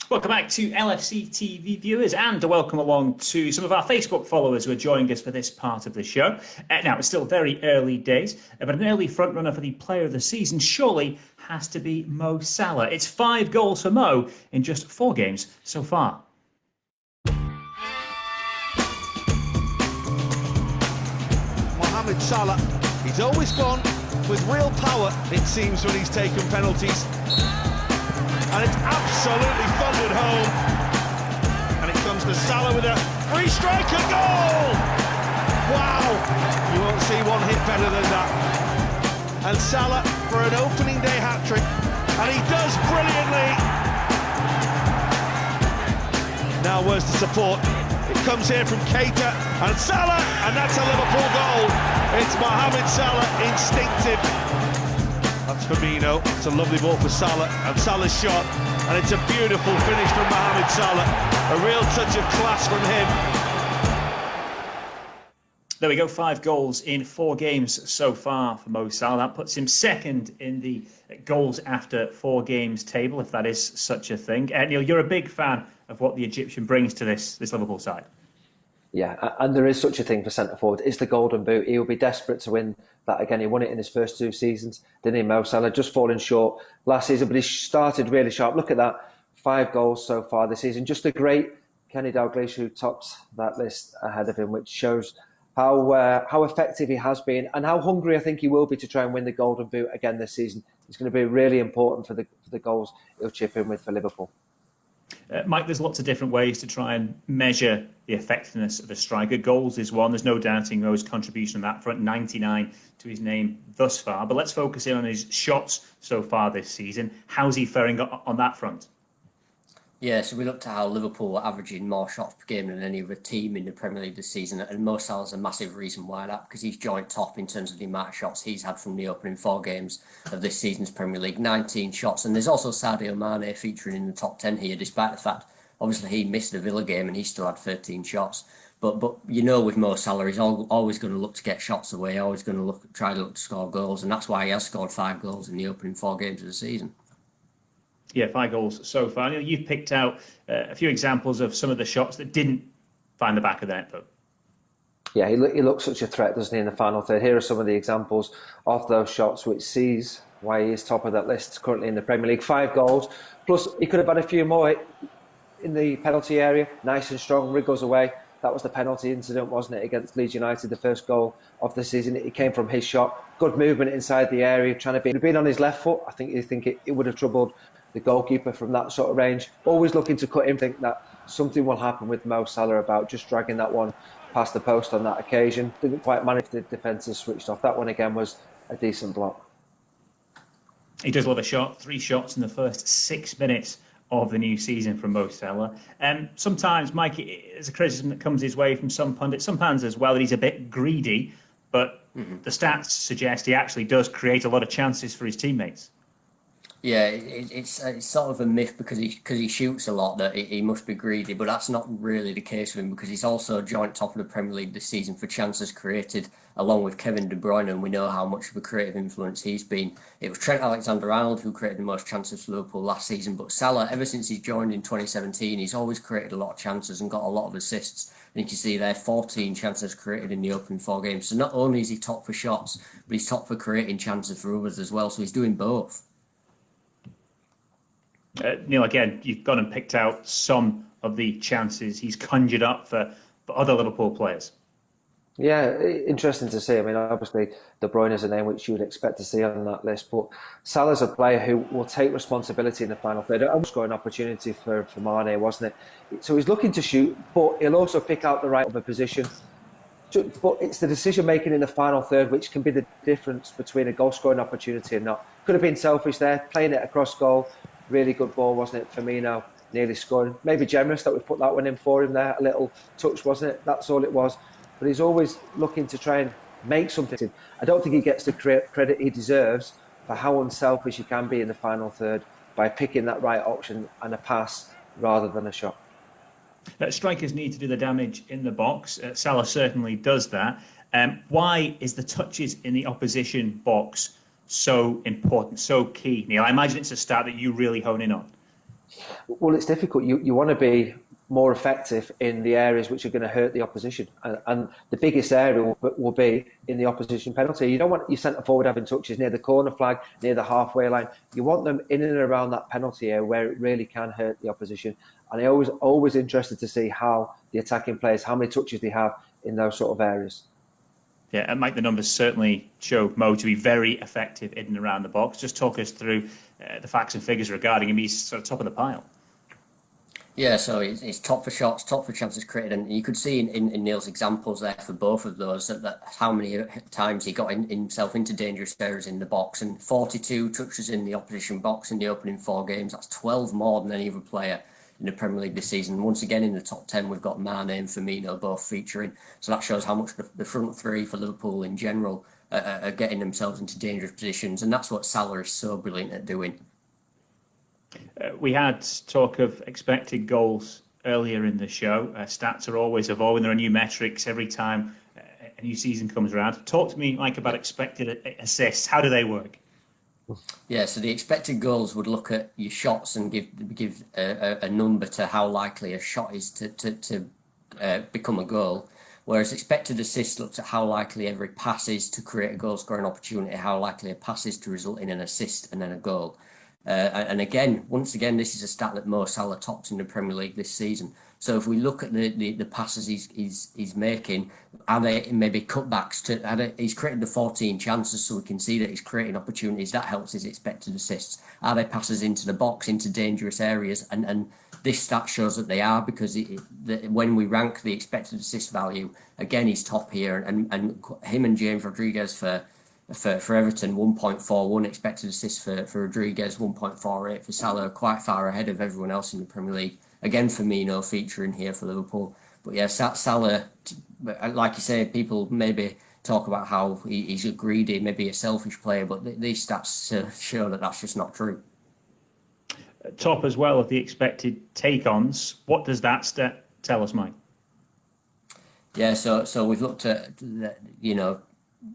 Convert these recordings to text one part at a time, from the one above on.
Welcome back to LFC TV viewers, and a welcome along to some of our Facebook followers who are joining us for this part of the show. Now, it's still very early days, but an early frontrunner for the player of the season surely has to be Mo Salah. It's 5 goals for Mo in just 4 games so far. Mohamed Salah, he's always gone with real power, it seems, when he's taken penalties. And it's absolutely thundered home. And it comes to Salah with a free strike and goal! Wow! You won't see one hit better than that. And Salah for an opening day hat-trick. And he does brilliantly. Now where's the support? It comes here from Keita and Salah, and that's a Liverpool goal. It's Mohamed Salah, instinctive. That's Firmino. It's a lovely ball for Salah, and Salah's shot, and it's a beautiful finish from Mohamed Salah. A real touch of class from him. There we go, 5 goals in 4 games so far for Mo Salah. That puts him second in the goals after 4 games table, if that is such a thing. Neil, you're a big fan of what the Egyptian brings to this Liverpool side. Yeah, and there is such a thing for centre-forward. It's the golden boot. He will be desperate to win that again. He won it in his first 2 seasons, didn't he, Mo Salah? Just falling short last season, but he started really sharp. Look at that, 5 goals so far this season. Just a great Kenny Dalglish who tops that list ahead of him, which shows how effective he has been and how hungry I think he will be to try and win the golden boot again this season. It's going to be really important for the goals he'll chip in with for Liverpool. Mike, there's lots of different ways to try and measure the effectiveness of a striker. Goals is one. There's no doubting Mo's contribution on that front, 99 to his name thus far. But let's focus in on his shots so far this season. How's he faring on that front? Yeah, so we looked at how Liverpool were averaging more shots per game than any other team in the Premier League this season, and Mo Salah's a massive reason why that, because he's joint top in terms of the amount of shots he's had from the opening 4 games of this season's Premier League, 19 shots. And there's also Sadio Mane featuring in the top 10 here, despite the fact, obviously, he missed the Villa game and he still had 13 shots. But you know, with Mo Salah, he's always going to look to get shots away, always going to try to score goals, and that's why he has scored 5 goals in the opening 4 games of the season. Yeah, 5 goals so far. You've picked out a few examples of some of the shots that didn't find the back of the net, though. Yeah, he looks such a threat, doesn't he, in the final third? Here are some of the examples of those shots, which sees why he is top of that list currently in the Premier League. 5 goals, plus he could have had a few more in the penalty area. Nice and strong, wriggles away. That was the penalty incident, wasn't it, against Leeds United, the first goal of the season. It came from his shot. Good movement inside the area, trying to be. If he'd been on his left foot, I think it would have troubled the goalkeeper from that sort of range. Always looking to cut him. Think that something will happen with Mo Salah about just dragging that one past the post on that occasion. Didn't quite manage. The defenders switched off. That one again was a decent block. He does love a shot. 3 shots in the first 6 minutes of the new season from Mo Salah. Sometimes, Mike, there's a criticism that comes his way from some pundits, some fans as well, that he's a bit greedy, but the stats suggest he actually does create a lot of chances for his teammates. Yeah, it's sort of a myth because he shoots a lot that he must be greedy, but that's not really the case with him, because he's also joint top of the Premier League this season for chances created, along with Kevin De Bruyne, and we know how much of a creative influence he's been. It was Trent Alexander-Arnold who created the most chances for Liverpool last season, but Salah, ever since he's joined in 2017, he's always created a lot of chances and got a lot of assists. And you can see there 14 chances created in the opening 4 games. So not only is he top for shots, but he's top for creating chances for others as well. So he's doing both. Neil, again, you've gone and picked out some of the chances he's conjured up for other Liverpool players. Yeah, interesting to see. I mean, obviously, De Bruyne is a name which you would expect to see on that list, but Salah's a player who will take responsibility in the final third. It was an opportunity for Mane, wasn't it? So he's looking to shoot, but he'll also pick out the right of a position. But it's the decision-making in the final third which can be the difference between a goal-scoring opportunity and not. Could have been selfish there, playing it across goal. Really good ball, wasn't it? Firmino nearly scoring. Maybe generous that we put that one in for him there. A little touch, wasn't it? That's all it was. But he's always looking to try and make something. I don't think he gets the credit he deserves for how unselfish he can be in the final third by picking that right option and a pass rather than a shot. Strikers need to do the damage in the box. Salah certainly does that. Why is the touches in the opposition box so important, so key, Neil? I imagine it's a stat that you really hone in on. Well, it's difficult. You want to be more effective in the areas which are going to hurt the opposition, and the biggest area will be in the opposition penalty. You don't want your centre forward having touches near the corner flag, near the halfway line. You want them in and around that penalty area where it really can hurt the opposition. And I always interested to see how the attacking players, how many touches they have in those sort of areas. Yeah, and Mike, the numbers certainly show Mo to be very effective in and around the box. Just talk us through the facts and figures regarding him. He's sort of top of the pile. Yeah, so he's top for shots, top for chances created, and you could see in Neil's examples there for both of those that how many times he got himself into dangerous areas in the box, and 42 touches in the opposition box in the opening 4 games. That's 12 more than any other player in the Premier League this season. Once again, in the top 10, we've got Mane and Firmino both featuring. So that shows how much the front three for Liverpool in general are getting themselves into dangerous positions, and that's what Salah is so brilliant at doing. We had talk of expected goals earlier in the show. Stats are always evolving. There are new metrics every time a new season comes around. Talk to me, Mike, about expected assists. How do they work? Yeah, so the expected goals would look at your shots and give a number to how likely a shot is to become a goal, whereas expected assists looks at how likely every pass is to create a goal-scoring opportunity, how likely a pass is to result in an assist and then a goal. And again, once again, this is a stat that Mo Salah tops in the Premier League this season. So if we look at the passes he's making, are they maybe cutbacks he's created the 14 chances, so we can see that he's creating opportunities. That helps his expected assists. Are they passes into the box, into dangerous areas? And this stat shows that they are, because when we rank the expected assist value, again, he's top here, and him and James Rodriguez for Everton, 1.41 expected assists for Rodriguez, 1.48 for Salah, quite far ahead of everyone else in the Premier League. Again, Firmino featuring here for Liverpool. But yeah, Salah, like you say, people maybe talk about how he's a greedy, maybe a selfish player, but these stats show that that's just not true. Top as well of the expected take-ons. What does that stat tell us, Mike? Yeah, so we've looked at,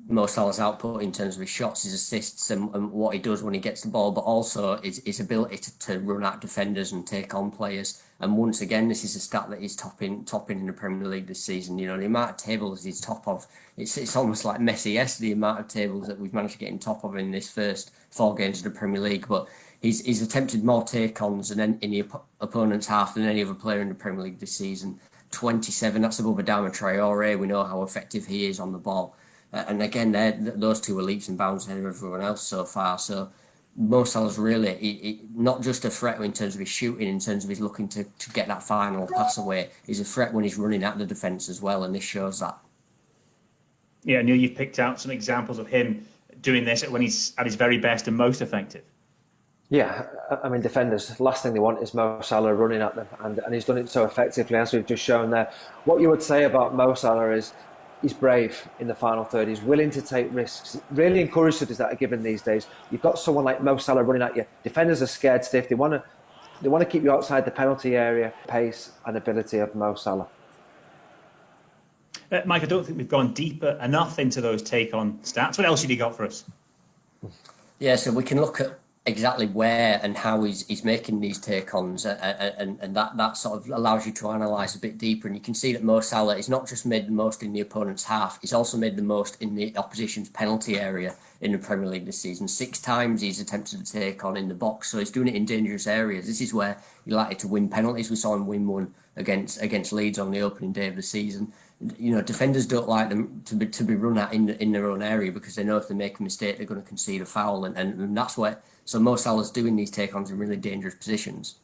Mo Salah's output in terms of his shots, his assists, and what he does when he gets the ball, but also his ability to run at defenders and take on players. And once again, this is a stat that he's topping in the Premier League this season. The amount of tables he's top of, it's almost like Messi-esque, the amount of tables that we've managed to get him top of in this first 4 games of the Premier League. But he's attempted more take-ons in the opponent's half than any other player in the Premier League this season. 27, that's above Adama Traore. We know how effective he is on the ball. And again, those two are leaps and bounds ahead of everyone else so far. So Mo Salah's really not just a threat in terms of his shooting, in terms of his looking to get that final pass away. He's a threat when he's running at the defence as well, and this shows that. Yeah, Neil, you've picked out some examples of him doing this when he's at his very best and most effective. Yeah, I mean, defenders, last thing they want is Mo Salah running at them, and he's done it so effectively, as we've just shown there. What you would say about Mo Salah is he's brave in the final third. He's willing to take risks. Really encouraged that are given these days. You've got someone like Mo Salah running at you. Defenders are scared stiff. They want to keep you outside the penalty area. Pace and ability of Mo Salah. Mike, I don't think we've gone deeper enough into those take-on stats. What else have you got for us? Yeah, so we can look at exactly where and how he's making these take-ons, and that sort of allows you to analyse a bit deeper. And you can see that Mo Salah is not just made the most in the opponent's half, he's also made the most in the opposition's penalty area in the Premier League this season. 6 times he's attempted to take on in the box, so he's doing it in dangerous areas. This is where you're likely to win penalties. We saw him win one against Leeds on the opening day of the season. Defenders don't like them to be run at in their own area, because they know if they make a mistake they're going to concede a foul, and that's where. So Mo Salah's doing these take-ons in really dangerous positions.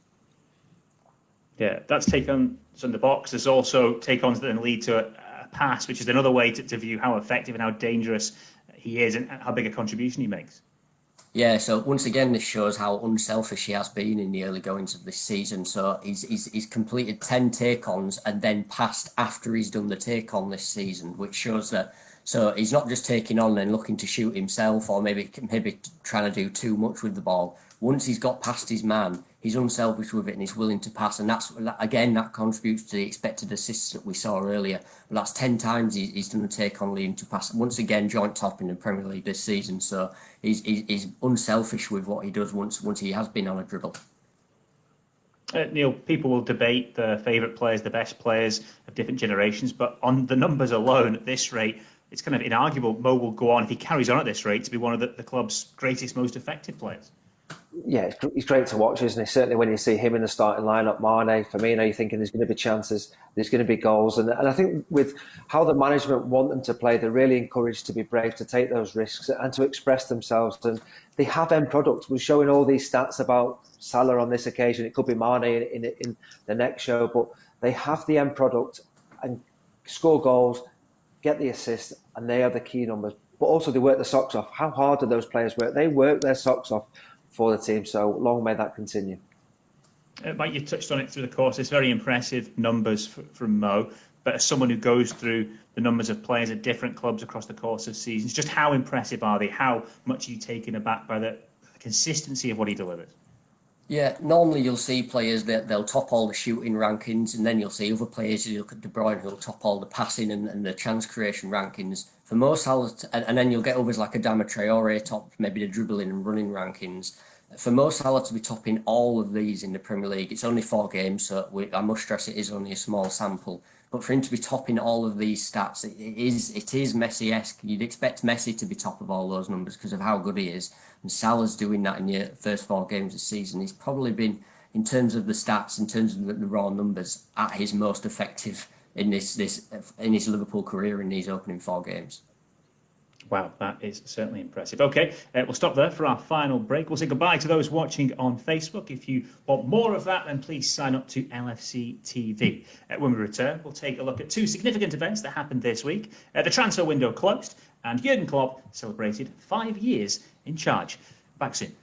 Yeah, that's take-ons in the box. There's also take-ons that then lead to a pass, which is another way to view how effective and how dangerous he is and how big a contribution he makes. Yeah, so once again, this shows how unselfish he has been in the early goings of this season. So he's completed 10 take-ons and then passed after he's done the take-on this season, which shows that. So he's not just taking on and looking to shoot himself, or maybe trying to do too much with the ball. Once he's got past his man, he's unselfish with it and he's willing to pass. And that contributes to the expected assists that we saw earlier. But that's 10 times he's done a take on leading to pass. Once again, joint top in the Premier League this season. So he's unselfish with what he does once he has been on a dribble. Neil, people will debate the favourite players, the best players of different generations, but on the numbers alone, at this rate, it's kind of inarguable. Mo will go on, if he carries on at this rate, to be one of the club's greatest, most effective players. Yeah, he's great to watch, isn't he? Certainly when you see him in the starting lineup, Mane, Firmino, you're thinking there's going to be chances, there's going to be goals. And I think with how the management want them to play, they're really encouraged to be brave, to take those risks and to express themselves. And they have end products. We're showing all these stats about Salah on this occasion. It could be Mane in the next show, but they have the end product and score goals, get the assists, and they are the key numbers. But also they work their socks off. How hard do those players work? They work their socks off for the team, so long may that continue. Mike, you touched on it through the course. It's very impressive numbers from Mo, but as someone who goes through the numbers of players at different clubs across the course of seasons, just how impressive are they? How much are you taken aback by the consistency of what he delivers? Yeah, normally you'll see players that they'll top all the shooting rankings, and then you'll see other players, you look at De Bruyne, who'll top all the passing and the chance creation rankings. For most Salah, and then you'll get others like Adama Traore top maybe the dribbling and running rankings. For Mo Salah to be topping all of these in the Premier League, it's only 4 games, so I must stress it is only a small sample. But for him to be topping all of these stats, it is Messi-esque. You'd expect Messi to be top of all those numbers because of how good he is. And Salah's doing that in the first 4 games of the season. He's probably been, in terms of the stats, in terms of the raw numbers, at his most effective in in his Liverpool career in these opening 4 games. Wow, that is certainly impressive. Okay, we'll stop there for our final break. We'll say goodbye to those watching on Facebook. If you want more of that, then please sign up to LFC TV. When we return, we'll take a look at 2 significant events that happened this week. The transfer window closed, and Jurgen Klopp celebrated 5 years in charge. Back soon.